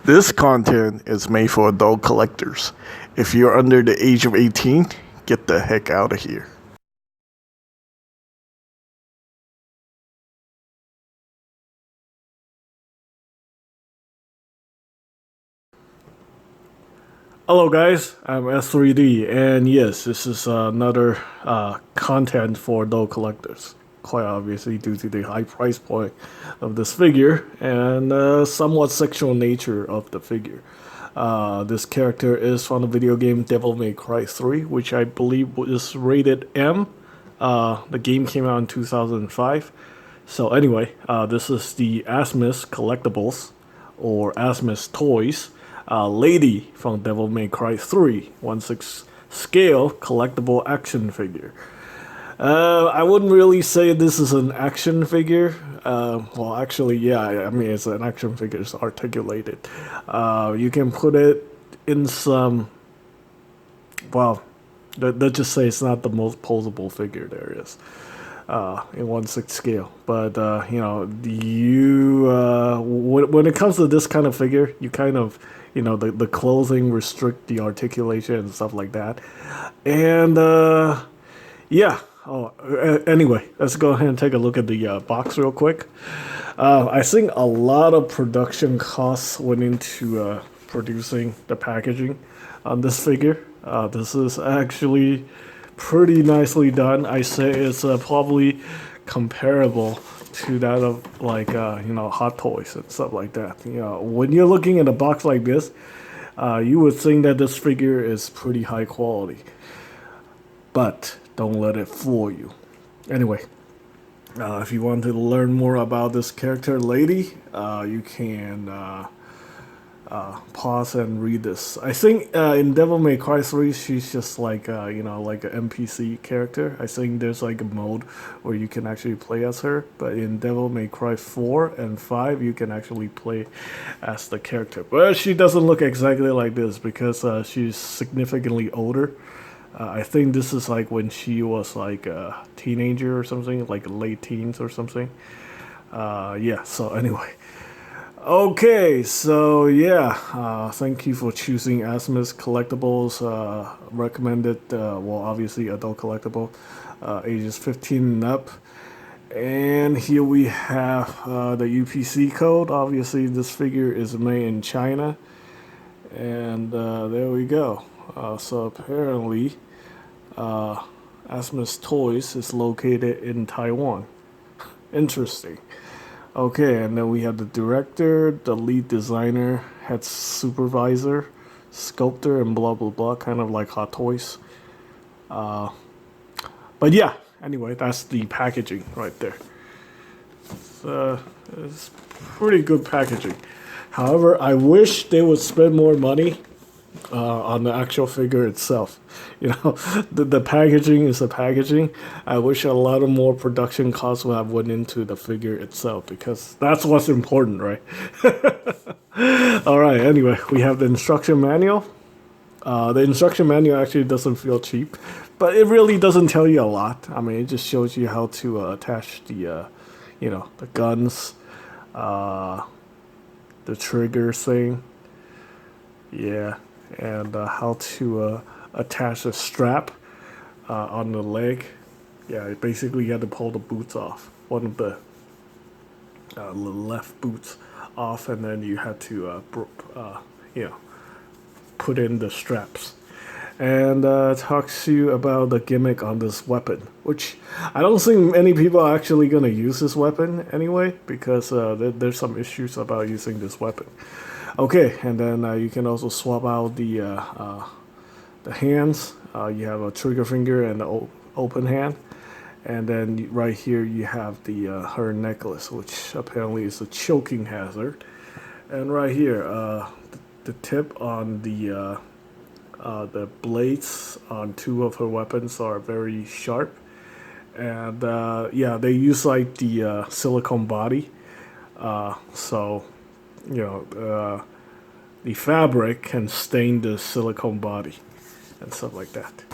This content is made for adult collectors. If you're under the age of 18, get the heck out of here. Hello guys, I'm S3D, and yes, this is another content for adult collectors. Quite obviously due to the high price point of this figure and somewhat sexual nature of the figure. This character is from the video game Devil May Cry 3, which I believe was rated M. The game came out in 2005. So anyway, this is the Asmus Collectibles, or Asmus Toys, lady from Devil May Cry 3, 1/6 scale collectible action figure. I wouldn't really say this is an action figure. Well, actually, yeah, I mean, it's an action figure. It's articulated. You can put it in some. Well, let's just say it's not the most posable figure there is in 1/6 scale. But when it comes to this kind of figure, you kind of the clothing restrict the articulation and stuff like that, and yeah. Oh, anyway, let's go ahead and take a look at the box real quick. I think a lot of production costs went into producing the packaging on this figure. This is actually pretty nicely done. I say it's probably comparable to that of like Hot Toys and stuff like that. When you're looking at a box like this, you would think that this figure is pretty high quality, but don't let it fool you. Anyway, if you want to learn more about this character lady, you can pause and read this. I think in Devil May Cry 3, she's just like like an NPC character. I think there's like a mode where you can actually play as her, but in Devil May Cry 4 and 5, you can actually play as the character. But she doesn't look exactly like this because she's significantly older. I think this is like when she was like a teenager or something, like late teens or something. Yeah, so anyway. Okay, so yeah, thank you for choosing Asmus Collectibles. Recommended, well, obviously adult collectible, ages 15 and up. And here we have the UPC code. Obviously, this figure is made in China. And there we go. So apparently, Asmus Toys is located in Taiwan. Interesting. Okay, and then we have the director, the lead designer, head supervisor, sculptor, and blah blah blah, kind of like Hot Toys. But yeah, anyway, that's the packaging right there. It's pretty good packaging. However, I wish they would spend more money on the actual figure itself. The packaging is the packaging. I wish a lot of more production costs would have went into the figure itself because that's what's important, right? All right. Anyway, we have the instruction manual. The instruction manual actually doesn't feel cheap, but it really doesn't tell you a lot. I mean, it just shows you how to attach the guns, the trigger thing. Yeah. And how to attach a strap on the leg. Yeah, basically you had to pull the boots off, one of the left boots off, and then you had to put in the straps. And talks to you about the gimmick on this weapon, which I don't think many people are actually going to use this weapon anyway, because there's some issues about using this weapon. Okay, and then you can also swap out the hands. You have a trigger finger and an open hand, and then right here you have the her necklace, which apparently is a choking hazard. And right here, the tip on the blades on two of her weapons are very sharp, and yeah, they use like the silicone body, so. The fabric can stain the silicone body and stuff like that.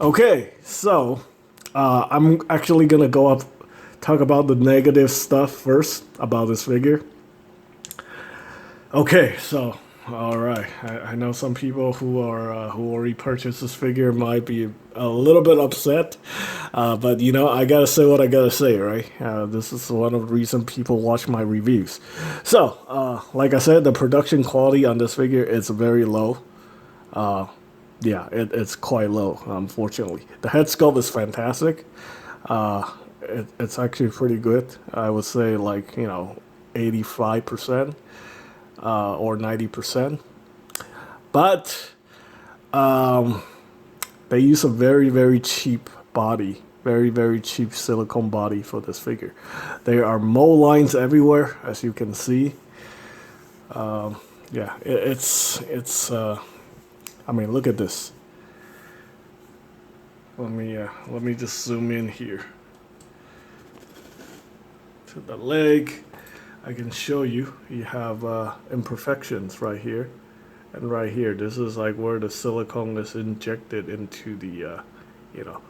Okay, so I'm actually gonna talk about the negative stuff first about this figure. Okay, so all right, I know some people who already purchased this figure might be a little bit upset, but you know I gotta say what I gotta say, right? This is one of the reason people watch my reviews. So, like I said, the production quality on this figure is very low. Yeah, it's quite low, unfortunately. The head sculpt is fantastic. It's actually pretty good. I would say like 85% or 90%. But they use a very cheap body, very cheap silicone body for this figure. There are mold lines everywhere, as you can see. Yeah, it's. I mean, look at this. Let me just zoom in here to the leg. I can show you. You have imperfections right here and right here. This is like where the silicone is injected into you know,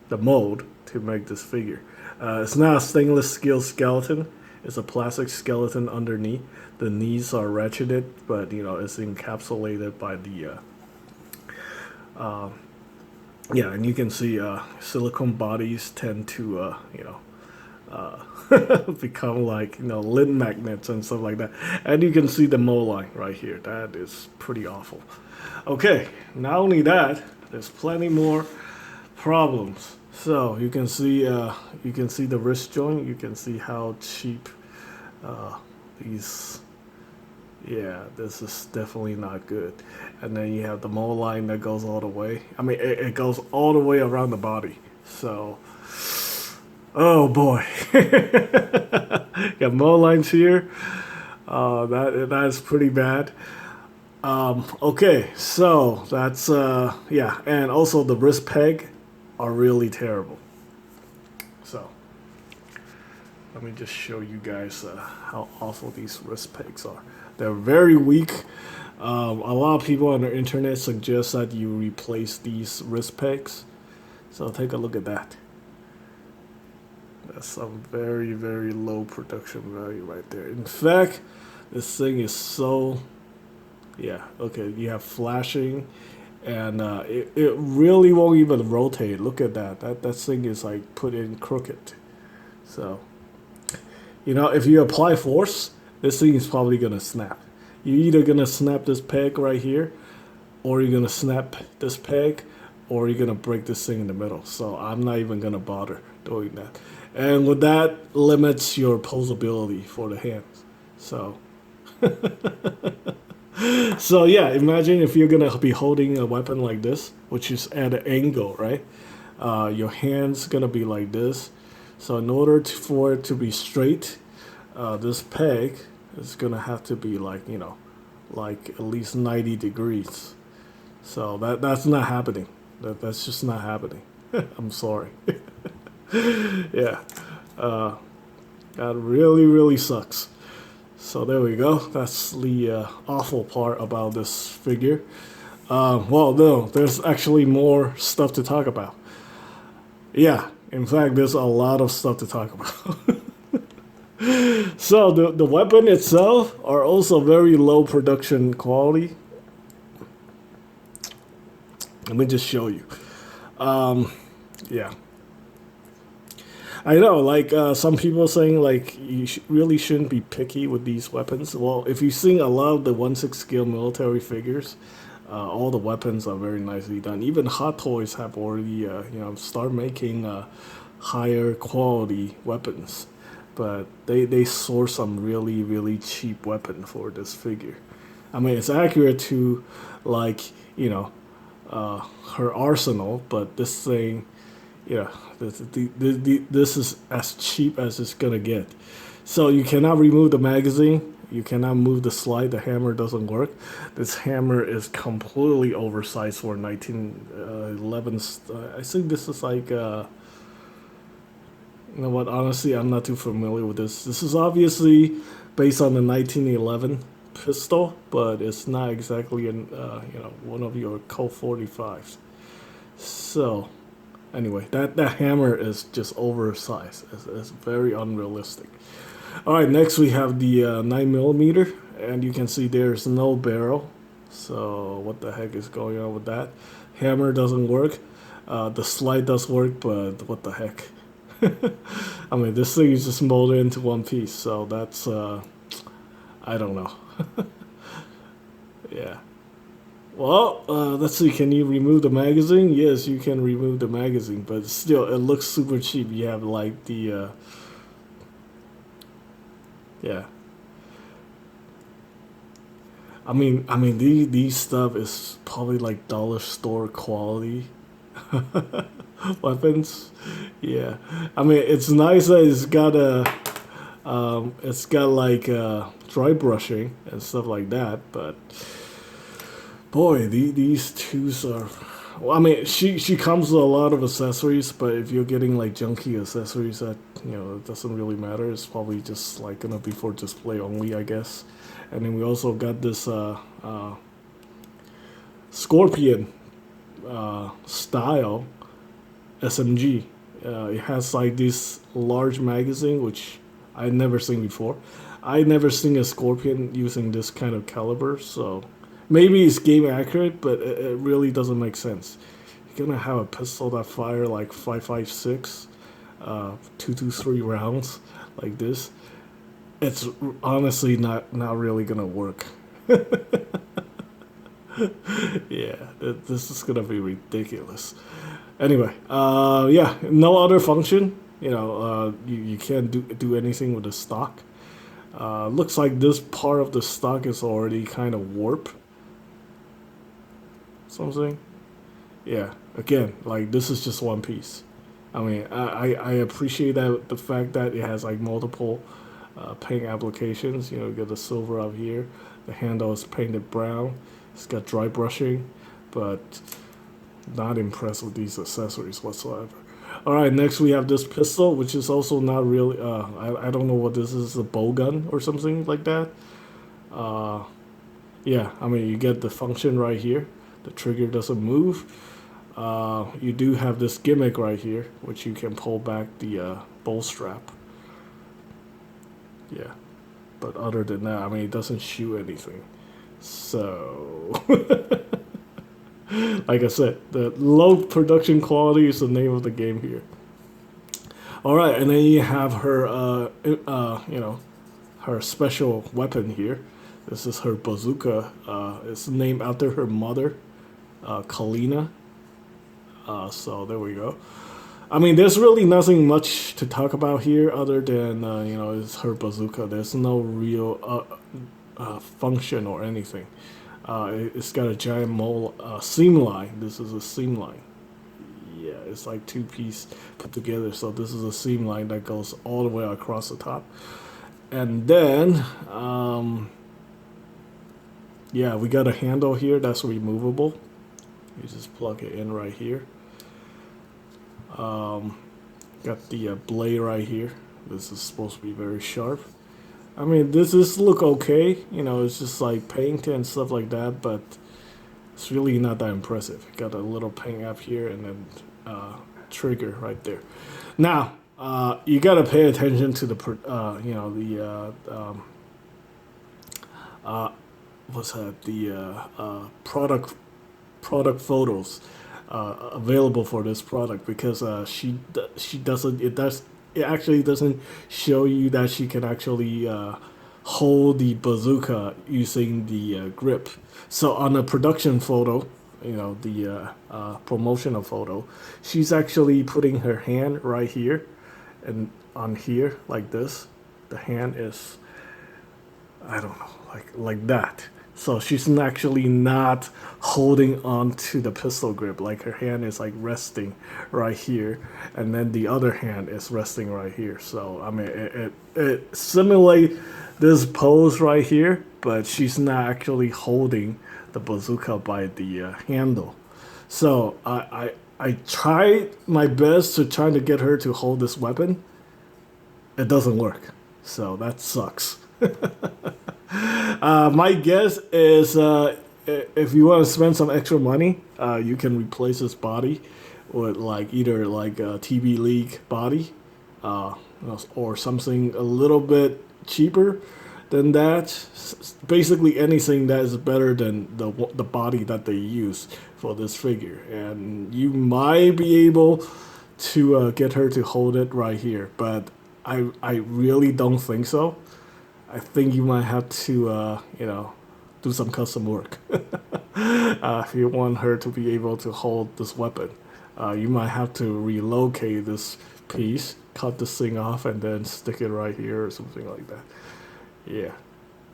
the mold to make this figure. It's not a stainless steel skeleton. It's a plastic skeleton underneath. The knees are ratcheted, but it's encapsulated by the yeah, and you can see silicone bodies tend to become like lid magnets and stuff like that. And you can see the mold line right here. That is pretty awful. Okay, not only that, there's plenty more problems. So you can see the wrist joint. You can see how cheap these. Yeah, this is definitely not good. And then you have the mold line that goes all the way. I mean, it goes all the way around the body. So, oh boy, got mold lines here. That is pretty bad. Okay, so that's yeah, and also the wrist peg are really terrible. So let me just show you guys how awful these wrist pegs are. They're very weak. A lot of people on the internet suggest that you replace these wrist pegs. So take a look at that. That's some very low production value right there. In fact, this thing is so, yeah, okay, you have flashing and it really won't even rotate. Look at that. That thing is like put in crooked. So, if you apply force, this thing is probably gonna snap. You're either gonna snap this peg right here, or you're gonna snap this peg, or you're gonna break this thing in the middle. So I'm not even gonna bother doing that. And with that limits your posability for the hands. So so yeah, imagine if you're gonna be holding a weapon like this, which is at an angle, right? Your hand's gonna be like this. So in order for it to be straight, this peg is gonna have to be like like at least 90 degrees. So that's not happening. That's just not happening. I'm sorry. Yeah, that really sucks. So there we go. That's the awful part about this figure. Well, no, there's actually more stuff to talk about. Yeah, in fact, there's a lot of stuff to talk about. So the weapon itself are also very low production quality. Let me just show you. Yeah, I know. Like some people saying like you really shouldn't be picky with these weapons. Well, if you've seen a lot of the 1/6 scale military figures, all the weapons are very nicely done. Even Hot Toys have already start making higher quality weapons, but they source some really cheap weapon for this figure. I mean, it's accurate to like her arsenal, but this thing, yeah, this is as cheap as it's gonna get. So you cannot remove the magazine. You cannot move the slide. The hammer doesn't work. This hammer is completely oversized for 1911. I think this is like, you know what? Honestly, I'm not too familiar with this. This is obviously based on the 1911 pistol, but it's not exactly one of your Colt 45s. So anyway, that hammer is just oversized. It's very unrealistic. All right, next we have the 9mm, and you can see there's no barrel. So what the heck is going on with that? Hammer doesn't work. The slide does work, but what the heck? I mean, this thing is just molded into one piece, so that's I don't know. Yeah. Well, let's see. Can you remove the magazine? Yes, you can remove the magazine, but still, it looks super cheap. You have like the yeah. I mean, these stuff is probably like dollar store quality weapons. Yeah. I mean, it's nice that it's got like dry brushing and stuff like that, but boy, these twos are. Well, I mean, she comes with a lot of accessories, but if you're getting like junky accessories, that it doesn't really matter. It's probably just like gonna be for display only, I guess. And then we also got this Scorpion style SMG. It has like this large magazine, which I never seen before. I never seen a Scorpion using this kind of caliber, so maybe it's game accurate, but it really doesn't make sense. You're gonna have a pistol that fire like 5.56, 223 rounds like this. It's honestly not really gonna work. Yeah, this is gonna be ridiculous. Anyway, yeah, no other function. You can't do anything with the stock. Looks like this part of the stock is already kind of warped. Something. Yeah. Again, like this is just one piece. I mean, I appreciate that the fact that it has like multiple paint applications. You get the silver up here. The handle is painted brown. It's got dry brushing, but not impressed with these accessories whatsoever. All right, next we have this pistol, which is also not really. I don't know what this is, a bow gun or something like that. Yeah, I mean you get the function right here. The trigger doesn't move. You do have this gimmick right here, which you can pull back the bow strap. Yeah, but other than that, I mean it doesn't shoot anything. So, like I said, the low production quality is the name of the game here. All right, and then you have her, her special weapon here. This is her bazooka. It's named after her mother, Kalina. So there we go. I mean, there's really nothing much to talk about here other than it's her bazooka. There's no real function or anything. It's got a giant seam line. This is a seam line. Yeah, it's like two piece put together. So this is a seam line that goes all the way across the top. And then, yeah, we got a handle here that's removable. You just plug it in right here. Got the blade right here. This is supposed to be very sharp. I mean, this look okay. It's just like paint and stuff like that, but it's really not that impressive. Got a little paint up here and then trigger right there. Now, you gotta pay attention to the what's that? The product photos available for this product, because she doesn't it actually doesn't show you that she can actually hold the bazooka using the grip. So on the production photo, the promotional photo, she's actually putting her hand right here and on here like this. The hand is, I don't know, like that. So she's actually not holding on to the pistol grip. Like her hand is like resting right here, and then the other hand is resting right here. So I mean, it simulates this pose right here, but she's not actually holding the bazooka by the handle. So I tried my best to try to get her to hold this weapon. It doesn't work. So that sucks. My guess is if you want to spend some extra money, you can replace this body with like either like a TB League body, or something a little bit cheaper than that. Basically anything that is better than the body that they use for this figure, and you might be able to get her to hold it right here, but I really don't think so. I think you might have to do some custom work if you want her to be able to hold this weapon. You might have to relocate this piece, cut this thing off, and then stick it right here or something like that. Yeah,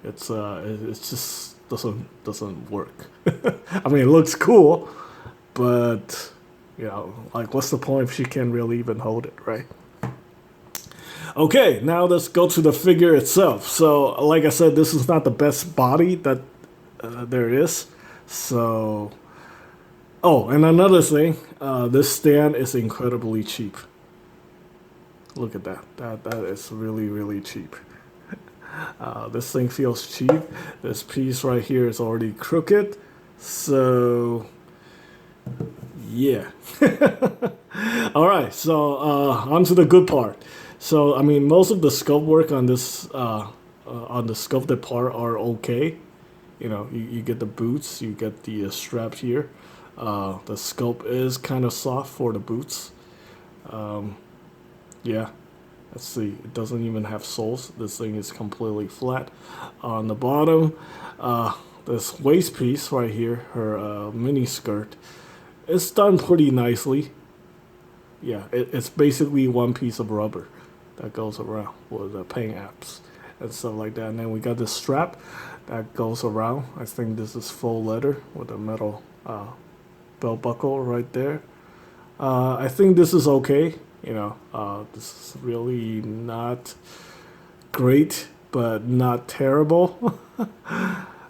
it's just doesn't work. I mean, it looks cool, but like, what's the point if she can't really even hold it, right? Okay, now let's go to the figure itself. So, like I said, this is not the best body that there is. So, oh, and another thing, this stand is incredibly cheap. Look at that. That is really, really cheap. This thing feels cheap. This piece right here is already crooked. So, yeah. All right, so on to the good part. So, I mean, most of the sculpt work on this, on the sculpted part are okay. You get the boots, you get the strap here. The sculpt is kind of soft for the boots. Yeah, let's see. It doesn't even have soles. This thing is completely flat. On the bottom, this waist piece right here, her mini skirt, it's done pretty nicely. Yeah, it's basically one piece of rubber that goes around with the paint apps and stuff like that. And then we got this strap that goes around. I think this is full leather with a metal belt buckle right there. I think this is okay. This is really not great, but not terrible.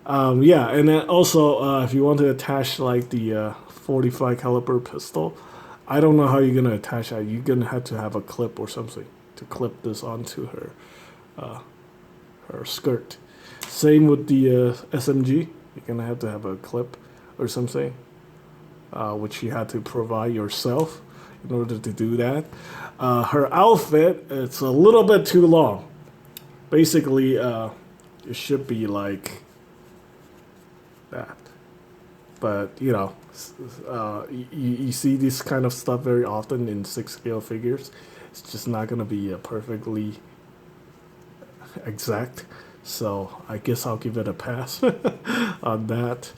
Yeah, and then also if you want to attach like the 45 caliber pistol, I don't know how you're gonna attach that. You're gonna have to have a clip or something to clip this onto her skirt. Same with the SMG. You're gonna have to have a clip or something, which you had to provide yourself in order to do that. Her outfit, it's a little bit too long. Basically, it should be like that. But you see this kind of stuff very often in 6 scale figures. It's just not gonna be perfectly exact. So I guess I'll give it a pass on that.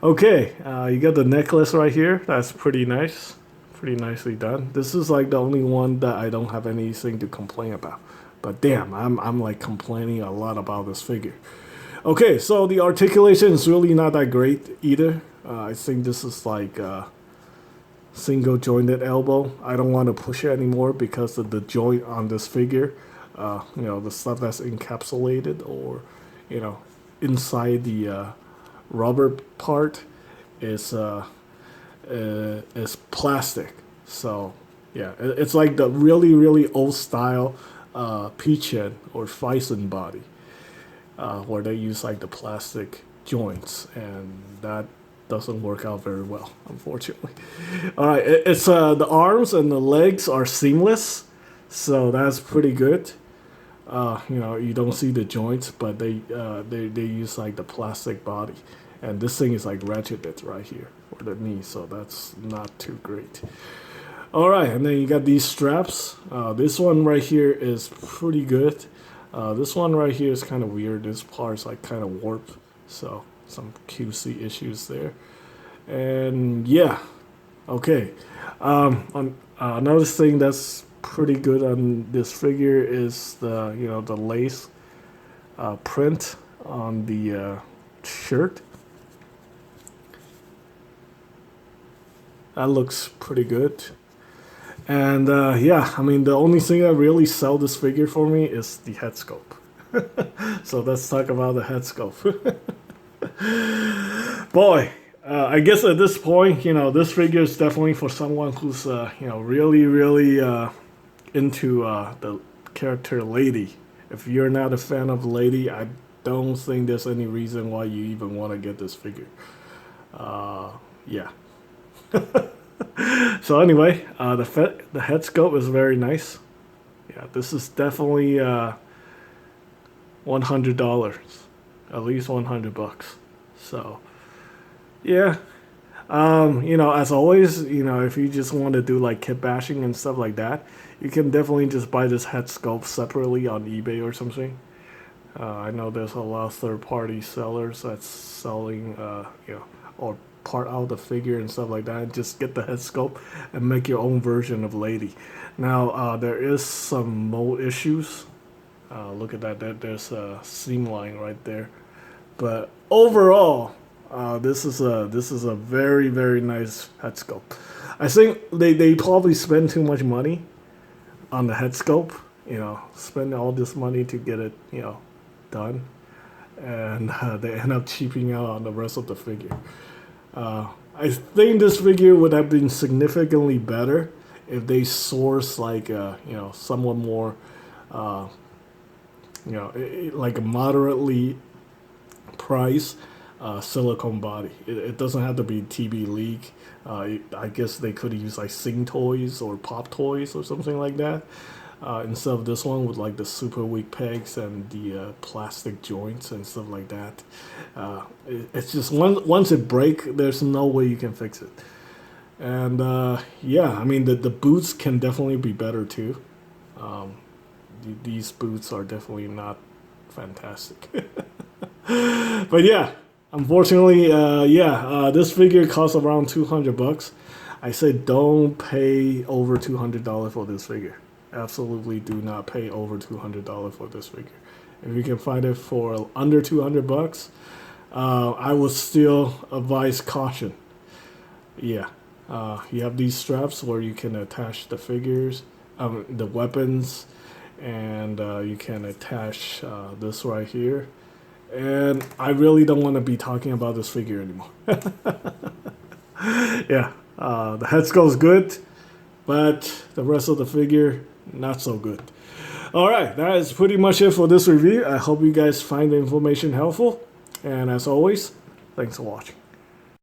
Okay, you got the necklace right here. That's pretty nice. Pretty nicely done. This is like the only one that I don't have anything to complain about. But damn, I'm like complaining a lot about this figure. Okay, so the articulation is really not that great either. I think this is like a single jointed elbow. I don't want to push it anymore because of the joint on this figure. The stuff that's encapsulated or, inside the rubber part is plastic. So, yeah, it's like the really, really old style Peachen or Fison body. Where they use like the plastic joints, and that doesn't work out very well, unfortunately. All right, it's the arms and the legs are seamless, so that's pretty good. You don't see the joints, but they use like the plastic body, and this thing is like ratcheted right here for the knee, so that's not too great. All right, and then you got these straps. This one right here is pretty good. This one right here is kind of weird. This part's like kind of warped, so some QC issues there. And yeah, okay. Another thing that's pretty good on this figure is the the lace print on the shirt. That looks pretty good. And yeah, I mean, the only thing that really sell this figure for me is the head sculpt. So let's talk about the head sculpt. Boy, I guess at this point, this figure is definitely for someone who's, really, really into the character Lady. If you're not a fan of Lady, I don't think there's any reason why you even want to get this figure. Yeah. So anyway, the head sculpt is very nice. Yeah, this is definitely $100, at least $100. So yeah, as always, if you just want to do like kit bashing and stuff like that, you can definitely just buy this head sculpt separately on eBay or something. I know there's a lot of third-party sellers that's selling, or part out the figure and stuff like that. And just get the head sculpt and make your own version of Lady. Now, there is some mold issues. Look at that. There's a seam line right there. But overall, this is a very, very nice head sculpt. I think they probably spend too much money on the head sculpt. Spend all this money to get it, done, and they end up cheaping out on the rest of the figure. I think this figure would have been significantly better if they source like somewhat more, like a moderately priced silicone body. It doesn't have to be TB leak. I guess they could use like Sing toys or Pop toys or something like that. Instead of this one with like the super weak pegs and the plastic joints and stuff like that. It's just once it breaks, there's no way you can fix it. And I mean the boots can definitely be better too. These boots are definitely not fantastic. But yeah, unfortunately, this figure costs around $200. I say don't pay over $200 for this figure. Absolutely do not pay over $200 for this figure. If you can find it for under $200, I would still advise caution. Yeah, you have these straps where you can attach the figures, the weapons, and you can attach this right here. And I really don't want to be talking about this figure anymore. Yeah, the head sculpt is good, but the rest of the figure, not so good. Alright, that is pretty much it for this review. I hope you guys find the information helpful. And as always, thanks for watching.